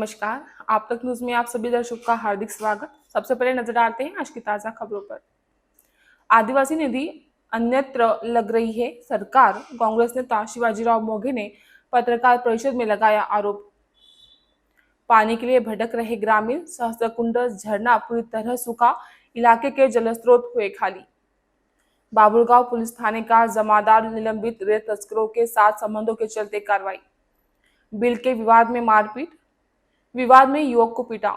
नमस्कार। आप तक न्यूज में आप सभी दर्शकों का हार्दिक स्वागत। सबसे पहले नजर डालते हैं आज की ताजा खबरों पर। आदिवासी निधि अन्यत्र लग रही है सरकार। कांग्रेस नेता शिवाजीराव मोघे ने पत्रकार परिषद में लगाया आरोप। पानी के लिए भटक रहे ग्रामीण। सहस्त्रकुंड झरना पूरी तरह सूखा, इलाके के जलस्रोत हुए खाली। बाबुलगांव पुलिस थाने का जमादार निलंबित। रेत तस्करों के साथ संबंधों के चलते कार्रवाई। बिल के विवाद में मारपीट। विवाद में युवक को पीटा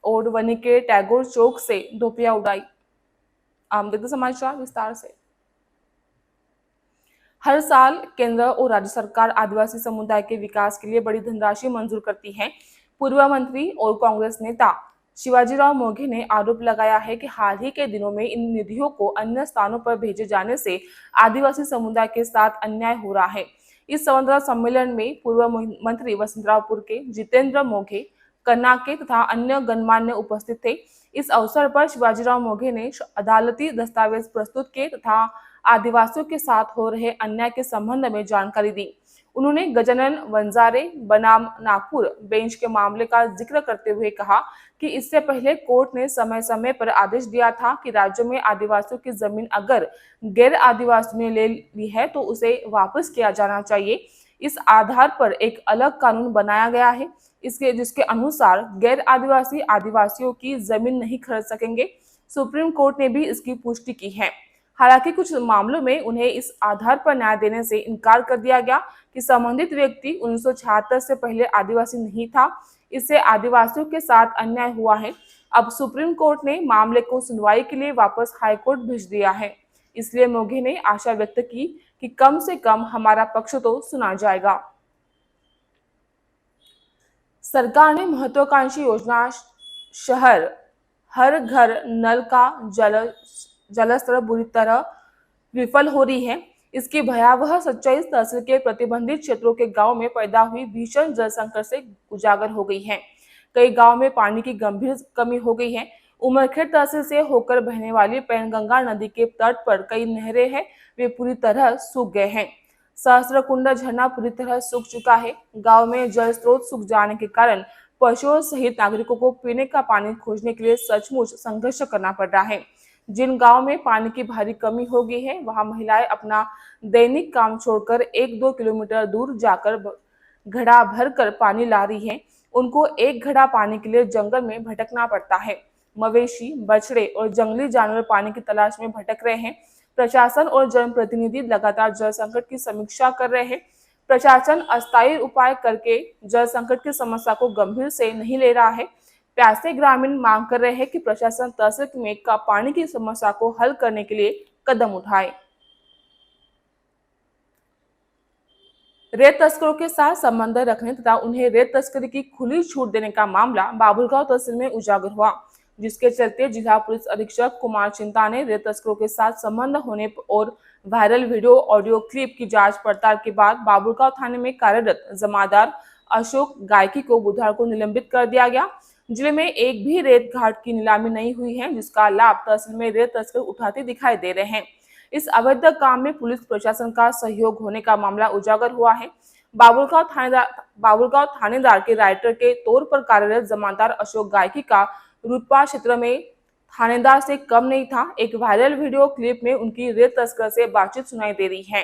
और वनी के टैगोर चौक से धोपिया उड़ाई। आम देखते समाचार विस्तार से। हर साल केंद्र और राज्य सरकार आदिवासी समुदाय के विकास के लिए बड़ी धनराशि मंजूर करती है। पूर्व मंत्री और कांग्रेस नेता शिवाजीराव मोघे ने आरोप लगाया है कि हाल ही के दिनों में इन निधियों को अन्य स्थानों पर भेजे जाने से आदिवासी समुदाय के साथ अन्याय हो रहा है। इस संवाददाता सम्मेलन में पूर्व मंत्री वसंतरावपुर के जितेंद्र मोघे, कन्ना के तथा अन्य गणमान्य उपस्थित थे। इस अवसर पर शिवाजीराव मोघे ने अदालती दस्तावेज प्रस्तुत किए तथा आदिवासियों के साथ हो रहे अन्याय के संबंध में जानकारी दी। उन्होंने गजानन वंजारे बनाम नागपुर बेंच के मामले का जिक्र करते हुए कहा कि इससे पहले कोर्ट ने समय समय पर आदेश दिया था कि राज्य में आदिवासियों की जमीन अगर गैर आदिवासियों ने ले ली है तो उसे वापस किया जाना चाहिए। इस आधार पर एक अलग कानून बनाया गया है जिसके अनुसार गैर आदिवासी आदिवासियों की जमीन नहीं खरीद सकेंगे। सुप्रीम कोर्ट ने भी इसकी पुष्टि की है। हालांकि कुछ मामलों में उन्हें इस आधार पर न्याय देने से इनकार कर दिया गया कि संबंधित व्यक्ति 1976 से पहले आदिवासी नहीं था। इससे आदिवासियों के साथ अन्याय हुआ है। अब सुप्रीम कोर्ट ने मामले को सुनवाई के लिए वापस हाईकोर्ट भेज दिया है। इसलिए मोघे ने आशा व्यक्त की कि कम से कम हमारा पक्ष तो सुना जाएगा। सरकार ने महत्वाकांक्षी योजना शहर हर घर नल का जलस्तर बुरी तरह विफल हो रही है। इसकी भयावह सच्चाई तहसील के प्रतिबंधित क्षेत्रों के गांव में पैदा हुई भीषण जल संकट से उजागर हो गई है। कई गांव में पानी की गंभीर कमी हो गई है। उमरखेड़ तहसील से होकर बहने वाली पैनगंगा नदी के तट पर कई नहरें हैं, वे पूरी तरह सूख गए हैं। सहस्त्रकुंड झरना पूरी तरह सूख चुका है। गांव में जल स्रोत सूख जाने के कारण पशुओं सहित नागरिकों को पीने का पानी खोजने के लिए सचमुच संघर्ष करना पड़ रहा है। जिन गांव में पानी की भारी कमी हो गई है वहां महिलाएं अपना दैनिक काम छोड़कर 1-2 किलोमीटर दूर जाकर घड़ा भरकर पानी ला रही हैं। उनको एक घड़ा पानी के लिए जंगल में भटकना पड़ता है। मवेशी, बछड़े और जंगली जानवर पानी की तलाश में भटक रहे हैं। प्रशासन और जनप्रतिनिधि लगातार जल संकट की समीक्षा कर रहे हैं। प्रशासन अस्थायी उपाय करके जल संकट की समस्या को गंभीर से नहीं ले रहा है। प्यासे ग्रामीण मांग कर रहे हैं कि प्रशासन तहसील में पानी की समस्या को हल करने के लिए कदम उठाए। रेत तस्करों के साथ संबंध रखने तथा उन्हें रेत तस्करी की खुली छूट देने का मामला बाबुलगांव तहसील में उजागर हुआ, जिसके चलते जिला पुलिस अधीक्षक कुमार चिंता ने रेत तस्करों के साथ संबंध होने और वायरल वीडियो ऑडियो क्लिप की जांच पड़ताल के बाद बाबुलगांव थाने में कार्यरत जमादार अशोक गायकी को बुधवार को निलंबित कर दिया गया। जिले में एक भी रेत घाट की नीलामी नहीं हुई है, जिसका लाभ तहसील में रेत तस्कर उठाते दिखाई दे रहे हैं। इस अवैध काम में पुलिस प्रशासन का सहयोग होने का मामला उजागर हुआ है। बाबुलगांव थानेदार के राइटर के तौर पर कार्यरत जमादार अशोक गायकी का रुतबा क्षेत्र में थानेदार से कम नहीं था। एक वायरल वीडियो क्लिप में उनकी रेत तस्कर से बातचीत सुनाई दे रही है,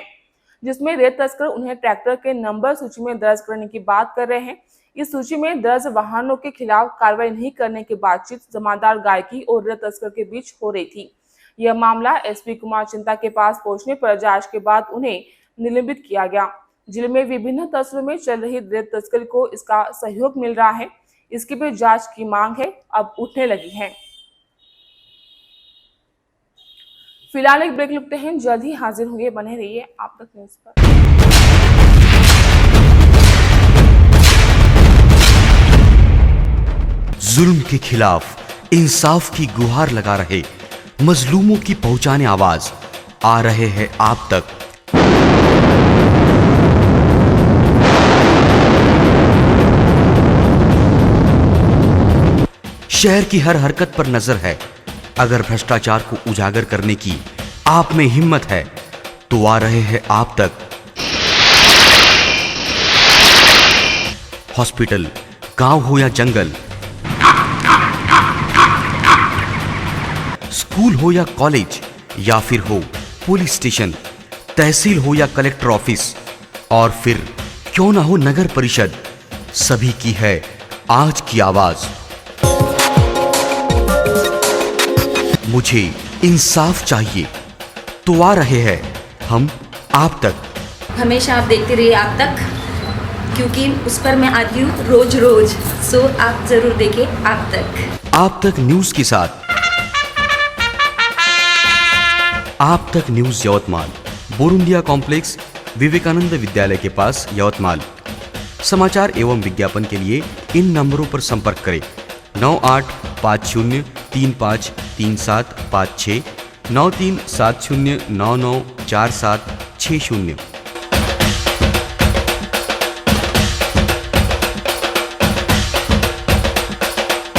जिसमें रेत तस्कर उन्हें ट्रैक्टर के नंबर सूची में दर्ज करने की बात कर रहे हैं। इस सूची में दर्ज वाहनों के खिलाफ कार्रवाई नहीं करने की बातचीत जमादार गायकी और रेत तस्कर के बीच हो रही थी। यह मामला एसपी कुमार चिंता के पास पहुंचने पर जांच के बाद उन्हें निलंबित किया गया। जिले में विभिन्न तहसीलों में चल रही रेत तस्करी को इसका सहयोग मिल रहा है। इसकी भी जांच की मांग है, अब उठने लगी है। फिलहाल एक ब्रेक लेते हैं, जल्द ही हाजिर होंगे, बने रहिए आप तक न्यूज पर। जुल्म के खिलाफ इंसाफ की गुहार लगा रहे मजलूमों की पहुंचाने आवाज आ रहे हैं आप तक। शहर की हर हरकत पर नजर है। अगर भ्रष्टाचार को उजागर करने की आप में हिम्मत है तो आ रहे हैं आप तक। हॉस्पिटल, गांव हो या जंगल, स्कूल हो या कॉलेज, या फिर हो पुलिस स्टेशन, तहसील हो या कलेक्टर ऑफिस, और फिर क्यों ना हो नगर परिषद, सभी की है आज की आवाज। मुझे इंसाफ चाहिए, तो आ रहे हैं हम आप तक। हमेशा आप देखते रहिए आप तक, क्योंकि उस पर मैं आती हूँ रोज रोज। सो आप जरूर देखें आप तक न्यूज के साथ। आप तक न्यूज यवतमाल, बोरुंडिया कॉम्प्लेक्स, विवेकानंद विद्यालय के पास यवतमाल। समाचार एवं विज्ञापन के लिए इन नंबरों पर संपर्क करें 9850353756, 9370994760।